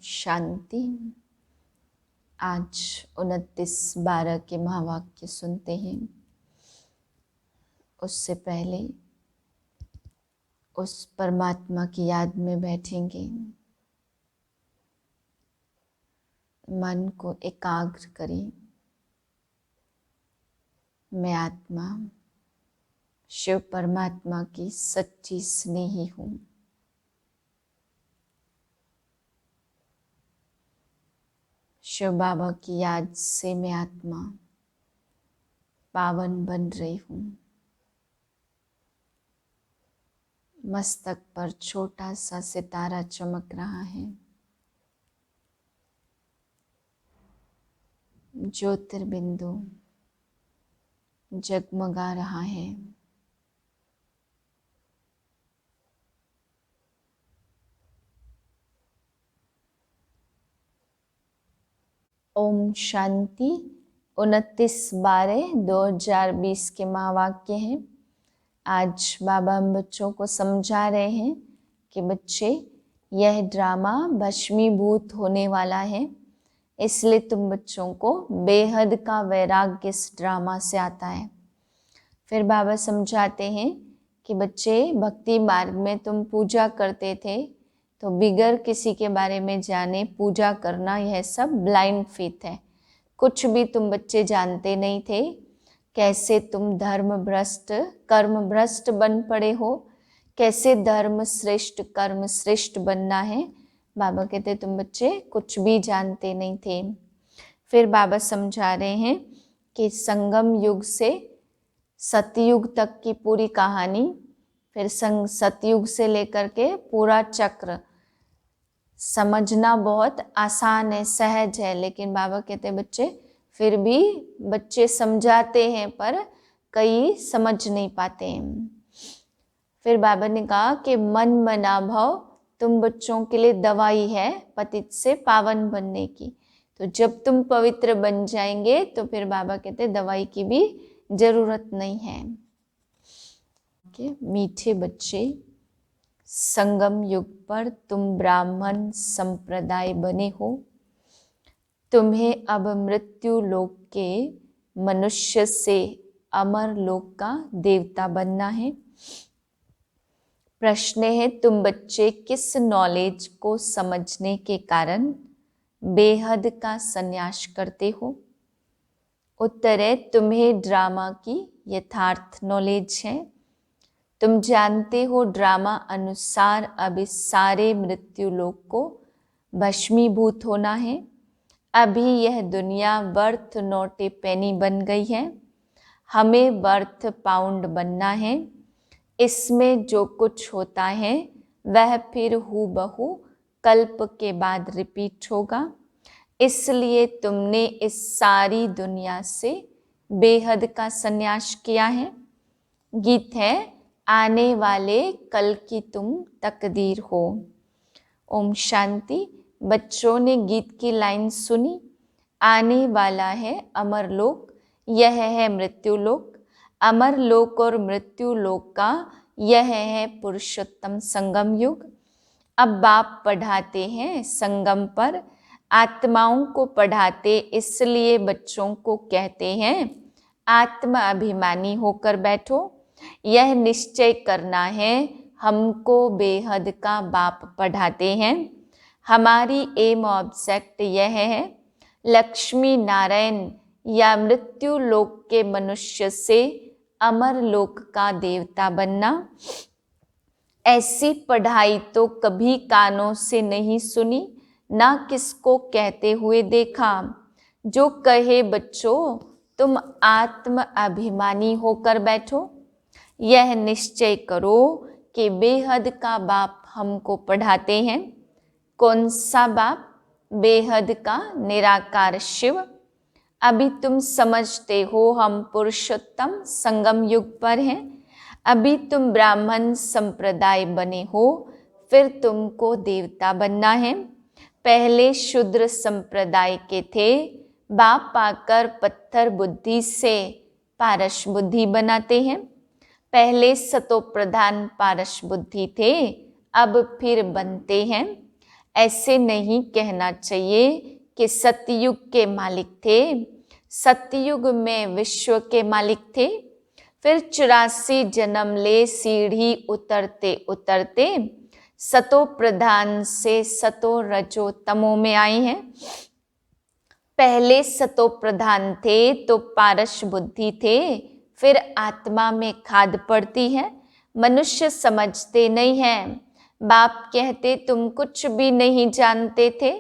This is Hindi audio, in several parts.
शांति। आज 29/12 के महावाक्य सुनते हैं। उससे पहले उस परमात्मा की याद में बैठेंगे। मन को एकाग्र करें। मैं आत्मा शिव परमात्मा की सच्ची स्नेही हूँ। शिव बाबा की याद से मैं आत्मा पावन बन रही हूँ। मस्तक पर छोटा सा सितारा चमक रहा है। ज्योतिर्बिंदु जगमगा रहा है। ओम शांति। 29/12/2020 के महावाक्य हैं। आज बाबा हम बच्चों को समझा रहे हैं कि बच्चे, यह ड्रामा भस्मीभूत होने वाला है, इसलिए तुम बच्चों को बेहद का वैराग्य इस ड्रामा से आता है। फिर बाबा समझाते हैं कि बच्चे, भक्ति मार्ग में तुम पूजा करते थे, तो बिगर किसी के बारे में जाने पूजा करना, यह सब ब्लाइंड फेथ है। कुछ भी तुम बच्चे जानते नहीं थे। कैसे तुम धर्म भ्रष्ट कर्म भ्रष्ट बन पड़े हो, कैसे धर्म श्रेष्ठ कर्म श्रेष्ठ बनना है। बाबा कहते तुम बच्चे कुछ भी जानते नहीं थे। फिर बाबा समझा रहे हैं कि संगम युग से सतयुग तक की पूरी कहानी, फिर सतयुग से लेकर के पूरा चक्र समझना बहुत आसान है, सहज है। लेकिन बाबा कहते बच्चे, फिर भी बच्चे समझाते हैं पर कई समझ नहीं पाते हैं। फिर बाबा ने कहा कि मन मना भाव तुम बच्चों के लिए दवाई है पतित से पावन बनने की। तो जब तुम पवित्र बन जाएंगे तो फिर बाबा कहते दवाई की भी जरूरत नहीं है। मीठे बच्चे, संगम युग पर तुम ब्राह्मण संप्रदाय बने हो। तुम्हें अब मृत्यु लोक के मनुष्य से अमर लोक का देवता बनना है। प्रश्न है, तुम बच्चे किस नॉलेज को समझने के कारण बेहद का संन्यास करते हो? उत्तर है, तुम्हें ड्रामा की यथार्थ नॉलेज है। तुम जानते हो ड्रामा अनुसार अब इस सारे मृत्यु लोक को भस्मीभूत होना है। अभी यह दुनिया वर्थ नॉट ए पेनी बन गई है। हमें वर्थ पाउंड बनना है। इसमें जो कुछ होता है वह फिर हूबहू कल्प के बाद रिपीट होगा। इसलिए तुमने इस सारी दुनिया से बेहद का संन्यास किया है। गीत है, आने वाले कल की तुम तकदीर हो। ओम शांति। बच्चों ने गीत की लाइन सुनी। आने वाला है अमर लोक, यह है मृत्यु लोक। अमर लोक और मृत्यु लोक का यह है पुरुषोत्तम संगम युग। अब बाप पढ़ाते हैं संगम पर, आत्माओं को पढ़ाते, इसलिए बच्चों को कहते हैं आत्म अभिमानी होकर बैठो। यह निश्चय करना है, हमको बेहद का बाप पढ़ाते हैं। हमारी एम ऑब्जेक्ट यह है, लक्ष्मी नारायण या मृत्यु लोक के मनुष्य से अमर लोक का देवता बनना। ऐसी पढ़ाई तो कभी कानों से नहीं सुनी, ना किसको कहते हुए देखा। जो कहे बच्चों तुम आत्म अभिमानी होकर बैठो। यह निश्चय करो कि बेहद का बाप हमको पढ़ाते हैं। कौन सा बाप? बेहद का निराकार शिव। अभी तुम समझते हो हम पुरुषोत्तम संगम युग पर हैं। अभी तुम ब्राह्मण संप्रदाय बने हो, फिर तुमको देवता बनना है। पहले शूद्र संप्रदाय के थे, बाप आकर पत्थर बुद्धि से पारस बुद्धि बनाते हैं। पहले सतो प्रधान पारस बुद्धि थे, अब फिर बनते हैं। ऐसे नहीं कहना चाहिए कि सतयुग के मालिक थे, सतयुग में विश्व के मालिक थे। फिर 84 जन्म ले सीढ़ी उतरते उतरते सतो प्रधान से सतो रजो तमो में आए हैं। पहले सतो प्रधान थे तो पारस बुद्धि थे, फिर आत्मा में खाद पड़ती है। मनुष्य समझते नहीं हैं। बाप कहते तुम कुछ भी नहीं जानते थे,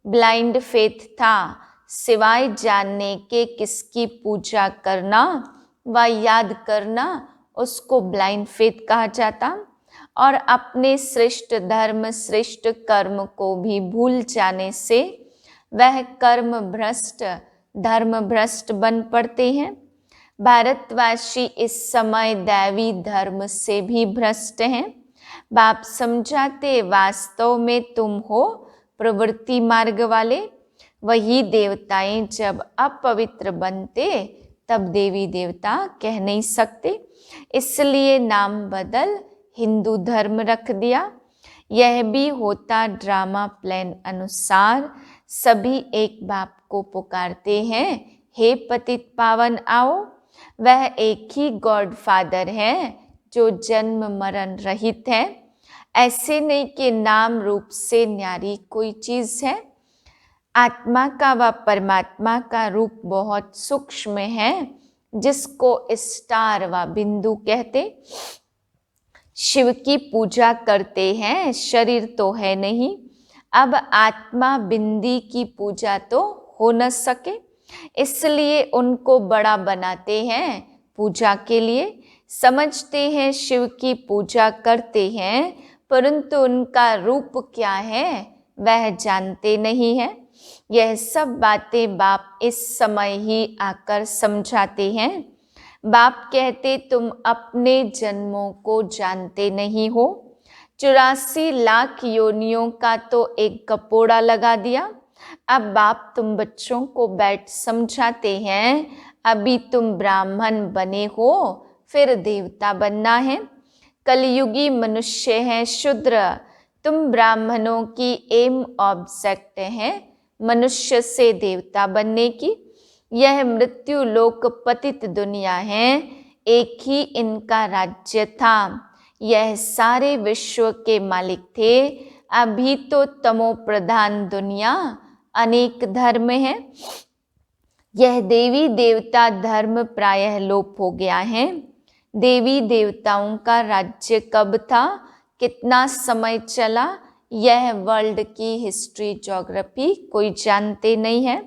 ब्लाइंड फेथ था। सिवाय जानने के किसकी पूजा करना व याद करना, उसको ब्लाइंड फेथ कहा जाता। और अपने श्रेष्ठ धर्म श्रेष्ठ कर्म को भी भूल जाने से वह कर्म भ्रष्ट धर्म भ्रष्ट बन पड़ते हैं। भारतवासी इस समय दैवी धर्म से भी भ्रष्ट हैं। बाप समझाते वास्तव में तुम हो प्रवृत्ति मार्ग वाले। वही देवताएं जब अपवित्र बनते तब देवी देवता कह नहीं सकते, इसलिए नाम बदल हिंदू धर्म रख दिया। यह भी होता ड्रामा प्लान अनुसार। सभी एक बाप को पुकारते हैं, हे पतित पावन आओ। वह एक ही गॉड फादर है जो जन्म मरण रहित है। ऐसे नहीं कि नाम रूप से न्यारी कोई चीज है। आत्मा का व परमात्मा का रूप बहुत सूक्ष्म है, जिसको स्टार व बिंदु कहते। शिव की पूजा करते हैं, शरीर तो है नहीं। अब आत्मा बिंदी की पूजा तो हो न सके, इसलिए उनको बड़ा बनाते हैं पूजा के लिए। समझते हैं शिव की पूजा करते हैं, परंतु उनका रूप क्या है वह जानते नहीं है। यह सब बातें बाप इस समय ही आकर समझाते हैं। बाप कहते तुम अपने जन्मों को जानते नहीं हो। 84 लाख योनियों का तो एक कपोड़ा लगा दिया। अब बाप तुम बच्चों को बैठ समझाते हैं, अभी तुम ब्राह्मण बने हो, फिर देवता बनना है। कलयुगी मनुष्य है शूद्र, तुम ब्राह्मणों की एम ऑब्जेक्ट है मनुष्य से देवता बनने की। यह मृत्यु लोक पतित दुनिया है, एक ही इनका राज्य था। यह सारे विश्व के मालिक थे। अभी तो तमो प्रधान दुनिया, अनेक धर्म है। यह देवी देवता धर्म प्रायः लोप हो गया है। देवी देवताओं का राज्य कब था, कितना समय चला, यह वर्ल्ड की हिस्ट्री ज्योग्राफी कोई जानते नहीं है।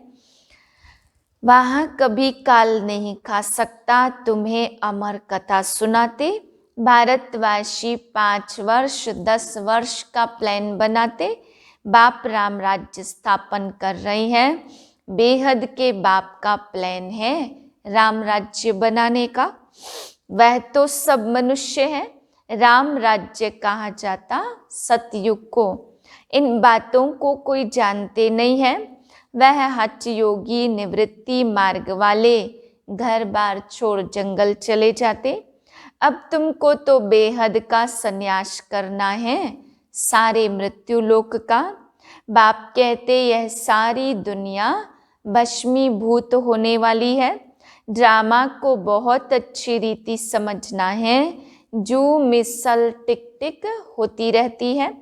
वहाँ कभी काल नहीं खा सकता। तुम्हें अमर कथा सुनाते। भारतवासी 5 वर्ष 10 वर्ष का प्लान बनाते। बाप राम राज्य स्थापन कर रहे हैं। बेहद के बाप का प्लान है राम राज्य बनाने का। वह तो सब मनुष्य है। राम राज्य कहा जाता सतयुग को। इन बातों को कोई जानते नहीं है। वह हठ योगी निवृत्ति मार्ग वाले घर बार छोड़ जंगल चले जाते। अब तुमको तो बेहद का संन्यास करना है, सारे मृत्यु लोक का। बाप कहते यह सारी दुनिया भस्मीभूत होने वाली है। ड्रामा को बहुत अच्छी रीति समझना है। जू मिसल टिक टिक होती रहती है।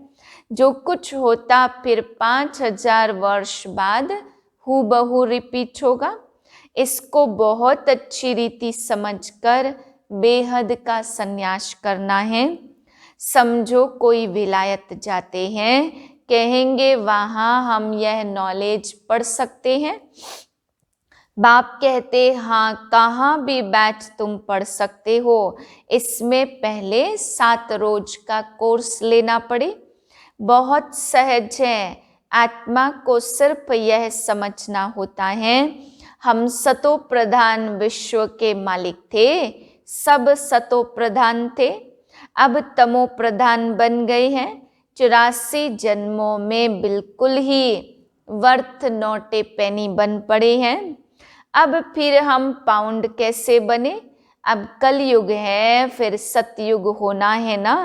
जो कुछ होता फिर 5000 वर्ष बाद हूबहू रिपीट होगा। इसको बहुत अच्छी रीति समझकर बेहद का संन्यास करना है। समझो कोई विलायत जाते हैं, कहेंगे वहाँ हम यह नॉलेज पढ़ सकते हैं। बाप कहते हाँ, कहाँ भी बैठ तुम पढ़ सकते हो। इसमें पहले 7 रोज का कोर्स लेना पड़े। बहुत सहज है। आत्मा को सिर्फ यह समझना होता है हम सतो प्रधान विश्व के मालिक थे, सब सतो प्रधान थे। अब तमो प्रधान बन गए हैं। 84 जन्मों में बिल्कुल ही वर्थ नॉट ए पेनी बन पड़े हैं। अब फिर हम पाउंड कैसे बने। अब कलयुग है, फिर सतयुग होना है ना।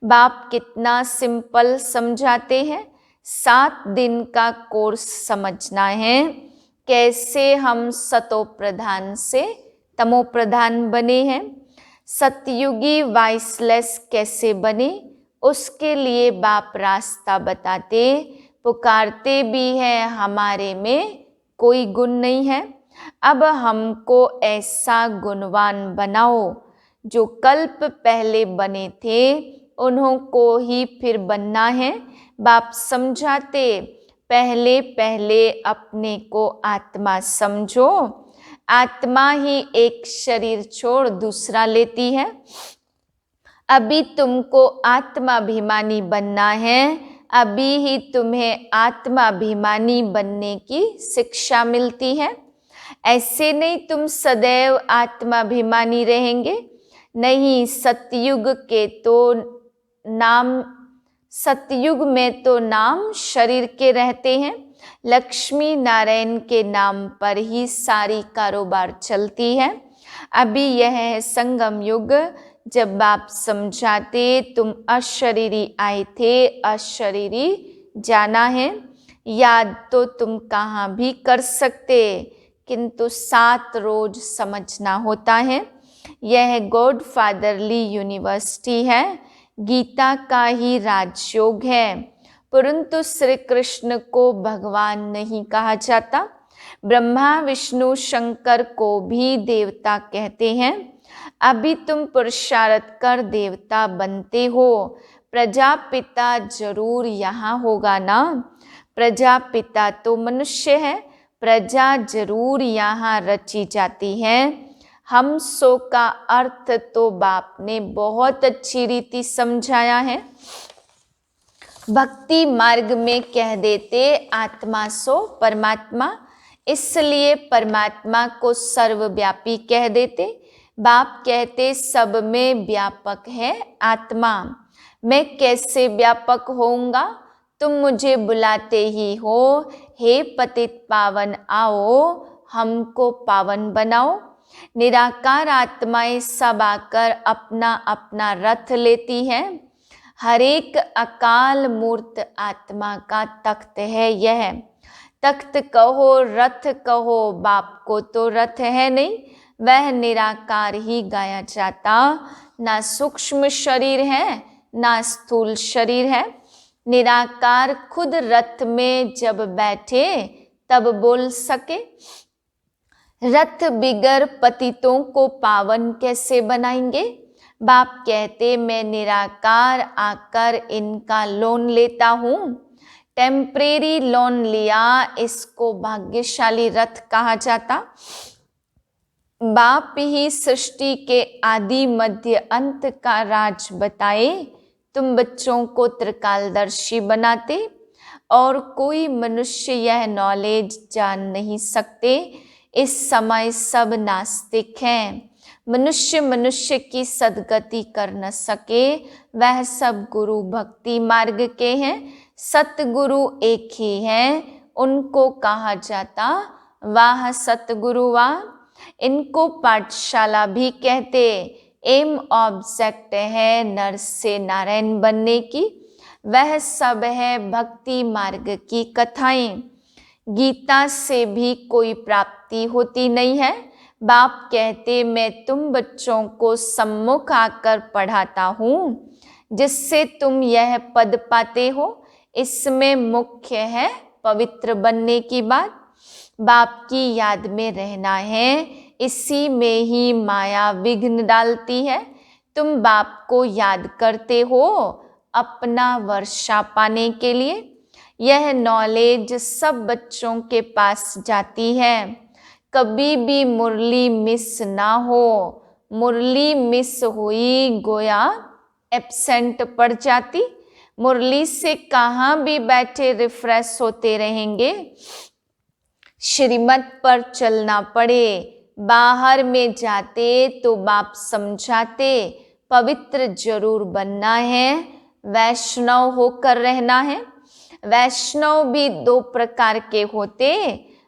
बाप कितना सिंपल समझाते हैं। 7 दिन का कोर्स समझना है, कैसे हम सतो प्रधान से तमो प्रधान बने हैं, सतयुगी वाइसलेस कैसे बने, उसके लिए बाप रास्ता बताते, पुकारते भी हैं हमारे में कोई गुण नहीं है, अब हमको ऐसा गुणवान बनाओ जो कल्प पहले बने थे उन्हों को ही फिर बनना है। बाप समझाते, पहले पहले अपने को आत्मा समझो, आत्मा ही एक शरीर छोड़ दूसरा लेती है। अभी तुमको आत्माभिमानी बनना है, अभी ही तुम्हें आत्माभिमानी बनने की शिक्षा मिलती है। ऐसे नहीं तुम सदैव आत्माभिमानी रहेंगे, नहीं, सतयुग में तो नाम शरीर के रहते हैं, लक्ष्मी नारायण के नाम पर ही सारी कारोबार चलती है। अभी यह है संगम युग, जब आप समझाते तुम अशरीरी आए थे, अशरीरी जाना है, याद तो तुम कहाँ भी कर सकते, किंतु 7 रोज समझना होता है। यह गॉड फादरली यूनिवर्सिटी है, गीता का ही राजयोग है, परंतु श्री कृष्ण को भगवान नहीं कहा जाता। ब्रह्मा विष्णु शंकर को भी देवता कहते हैं। अभी तुम पुरुषार्थ कर देवता बनते हो, प्रजापिता जरूर यहाँ होगा ना, प्रजापिता तो मनुष्य है, प्रजा जरूर यहाँ रची जाती है। हम सो का अर्थ तो बाप ने बहुत अच्छी रीति समझाया है। भक्ति मार्ग में कह देते आत्मा सो परमात्मा, इसलिए परमात्मा को सर्वव्यापी कह देते। बाप कहते सब में व्यापक है आत्मा, मैं कैसे व्यापक होऊंगा, तुम मुझे बुलाते ही हो, हे पतित पावन आओ हमको पावन बनाओ। निराकार आत्माएं सब आकर अपना अपना रथ लेती है, हर एक अकाल मूर्त आत्मा का तख्त है यह। तख्त कहो रथ कहो, बाप को तो रथ है नहीं, वह निराकार ही गाया जाता, ना सूक्ष्म शरीर है ना स्थूल शरीर है। निराकार खुद रथ में जब बैठे तब बोल सके, रथ बिगर पतितों को पावन कैसे बनाएंगे। बाप कहते मैं निराकार आकर इनका लोन लेता हूँ, टेम्परेरी लोन लिया, इसको भाग्यशाली रथ कहा जाता। बाप ही सृष्टि के आदि मध्य अंत का राज बताए, तुम बच्चों को त्रिकालदर्शी बनाते, और कोई मनुष्य यह नॉलेज जान नहीं सकते। इस समय सब नास्तिक हैं, मनुष्य की सदगति कर न सके, वह सब गुरु भक्ति मार्ग के हैं। सतगुरु एक ही हैं, उनको कहा जाता वाह सतगुरु वाह। इनको पाठशाला भी कहते, एम ऑब्जेक्ट है नर से नारायण बनने की, वह सब है भक्ति मार्ग की कथाएं। गीता से भी कोई प्राप्ति होती नहीं है। बाप कहते मैं तुम बच्चों को सम्मुख आकर पढ़ाता हूँ, जिससे तुम यह पद पाते हो। इसमें मुख्य है पवित्र बनने की बात, बाप की याद में रहना है, इसी में ही माया विघ्न डालती है। तुम बाप को याद करते हो अपना वर्षा पाने के लिए, यह नॉलेज सब बच्चों के पास जाती है। कभी भी मुरली मिस ना हो, मुरली मिस हुई गोया एब्सेंट पड़ जाती। मुरली से कहाँ भी बैठे रिफ्रेश होते रहेंगे, श्रीमत पर चलना पड़े। बाहर में जाते तो बाप समझाते पवित्र जरूर बनना है, वैष्णव होकर रहना है। वैष्णव भी 2 प्रकार के होते,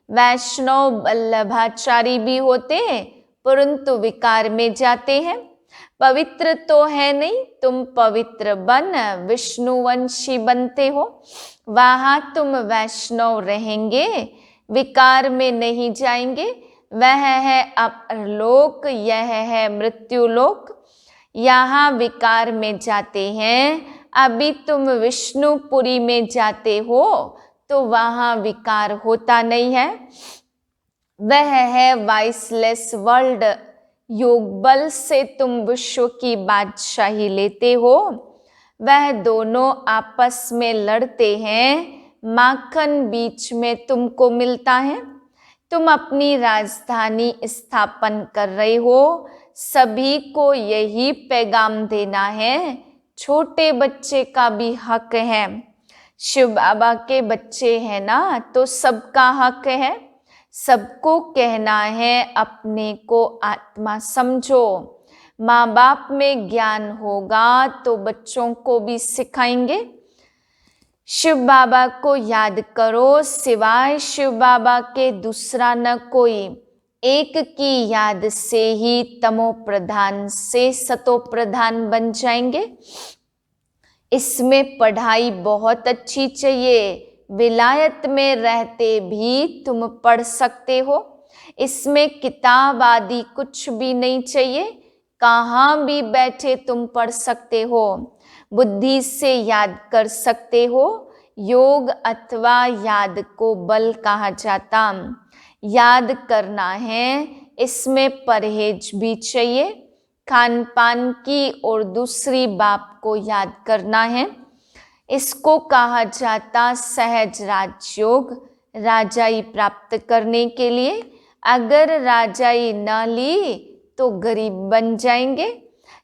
वैष्णव वल्लभाचारी भी होते, परंतु विकार में जाते हैं। पवित्र तो है नहीं, तुम पवित्र बन विष्णुवंशी बनते हो। वहां तुम वैष्णव रहेंगे, विकार में नहीं जाएंगे। वह है अपरलोक, यह है मृत्युलोक। यहाँ विकार में जाते हैं। अभी तुम विष्णुपुरी में जाते हो तो वहां विकार होता नहीं है। वह है वाइसलेस वर्ल्ड, योग बल से तुम विश्व की बादशाही लेते हो। वह दोनों आपस में लड़ते हैं, माखन बीच में तुमको मिलता है। तुम अपनी राजधानी स्थापन कर रहे हो, सभी को यही पैगाम देना है। छोटे बच्चे का भी हक है। शिव बाबा के बच्चे हैं ना, तो सबका हक है। सबको कहना है अपने को आत्मा समझो। माँ बाप में ज्ञान होगा तो बच्चों को भी सिखाएंगे। शिव बाबा को याद करो, सिवाय शिव बाबा के दूसरा न कोई। एक की याद से ही तमो प्रधान से सतो प्रधान बन जाएंगे। इसमें पढ़ाई बहुत अच्छी चाहिए। विलायत में रहते भी तुम पढ़ सकते हो। इसमें किताब आदि कुछ भी नहीं चाहिए, कहाँ भी बैठे तुम पढ़ सकते हो। बुद्धि से याद कर सकते हो। योग अथवा याद को बल कहा जाता। याद करना है, इसमें परहेज भी चाहिए। खान पान की और दूसरी बात को याद करना है। इसको कहा जाता सहज राजयोग। राजाई प्राप्त करने के लिए अगर राजाई न ली तो गरीब बन जाएंगे।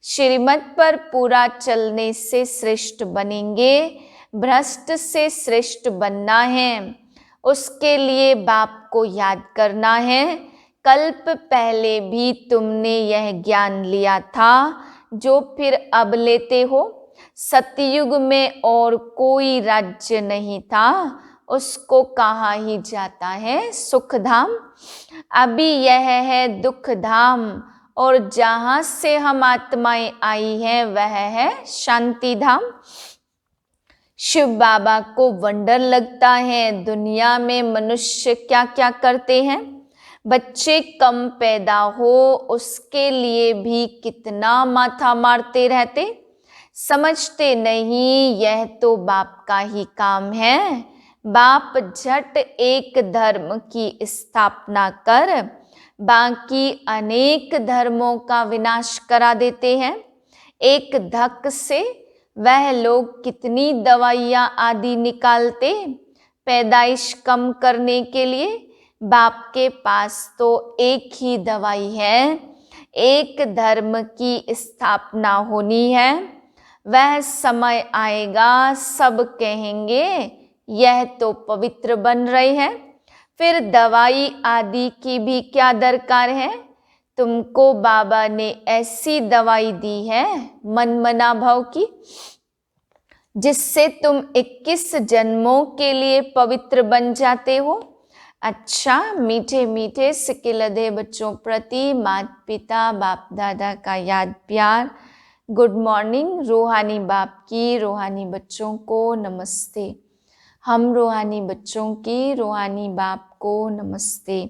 श्रीमत पर पूरा चलने से श्रेष्ठ बनेंगे। भ्रष्ट से श्रेष्ठ बनना है, उसके लिए बाप को याद करना है। कल्प पहले भी तुमने यह ज्ञान लिया था जो फिर अब लेते हो। सतयुग में और कोई राज्य नहीं था, उसको कहा ही जाता है सुख धाम। अभी यह है दुख धाम, और जहां से हम आत्माएं आई हैं वह है शांति धाम। शिव बाबा को वंडर लगता है दुनिया में मनुष्य क्या क्या करते हैं। बच्चे कम पैदा हो उसके लिए भी कितना माथा मारते रहते। समझते नहीं, यह तो बाप का ही काम है। बाप झट एक धर्म की स्थापना कर बाकी अनेक धर्मों का विनाश करा देते हैं। एक धक से वह लोग कितनी दवाइयाँ आदि निकालते पैदाइश कम करने के लिए। बाप के पास तो एक ही दवाई है, एक धर्म की स्थापना होनी है। वह समय आएगा सब कहेंगे यह तो पवित्र बन रहे हैं, फिर दवाई आदि की भी क्या दरकार है। तुमको बाबा ने ऐसी दवाई दी है मनमना भाव की, जिससे तुम 21 जन्मों के लिए पवित्र बन जाते हो। अच्छा, मीठे मीठे सिकिलधे बच्चों प्रति माता पिता बाप दादा का याद प्यार। Good morning. रूहानी बाप की रूहानी बच्चों को नमस्ते। हम रूहानी बच्चों की रूहानी बाप को नमस्ते।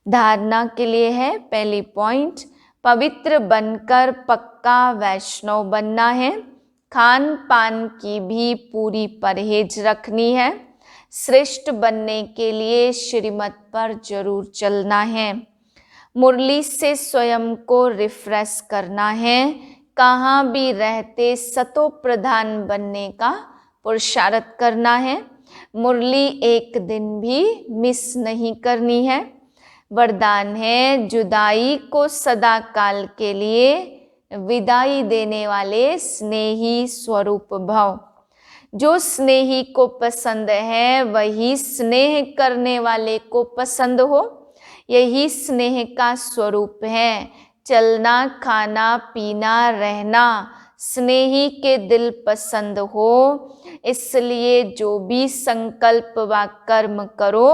धारणा के लिए है पहली पॉइंट, पवित्र बनकर पक्का वैष्णव बनना है। खान पान की भी पूरी परहेज रखनी है। श्रेष्ठ बनने के लिए श्रीमत पर जरूर चलना है। मुरली से स्वयं को रिफ्रेश करना है। कहाँ भी रहते सतो प्रधान बनने का पुरुषार्थ करना है। मुरली एक दिन भी मिस नहीं करनी है। वरदान है जुदाई को सदा काल के लिए विदाई देने वाले स्नेही स्वरूप भव। जो स्नेही को पसंद है वही स्नेह करने वाले को पसंद हो। यही स्नेह का स्वरूप है। चलना खाना पीना रहना स्नेही के दिल पसंद हो। इसलिए जो भी संकल्प व कर्म करो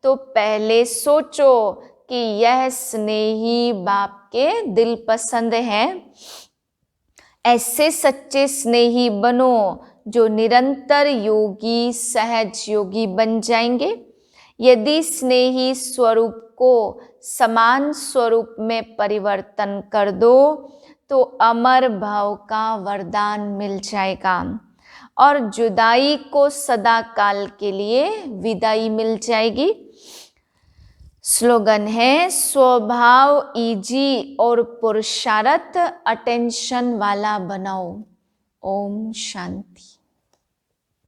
तो पहले सोचो कि यह स्नेही बाप आपके दिल पसंद है, ऐसे सच्चे स्नेही बनो जो निरंतर योगी सहज योगी बन जाएंगे। यदि स्नेही स्वरूप को समान स्वरूप में परिवर्तन कर दो तो अमर भाव का वरदान मिल जाएगा और जुदाई को सदा काल के लिए विदाई मिल जाएगी। स्लोगन है, स्वभाव इजी और पुरुषार्थ अटेंशन वाला बनाओ। ओम शांति।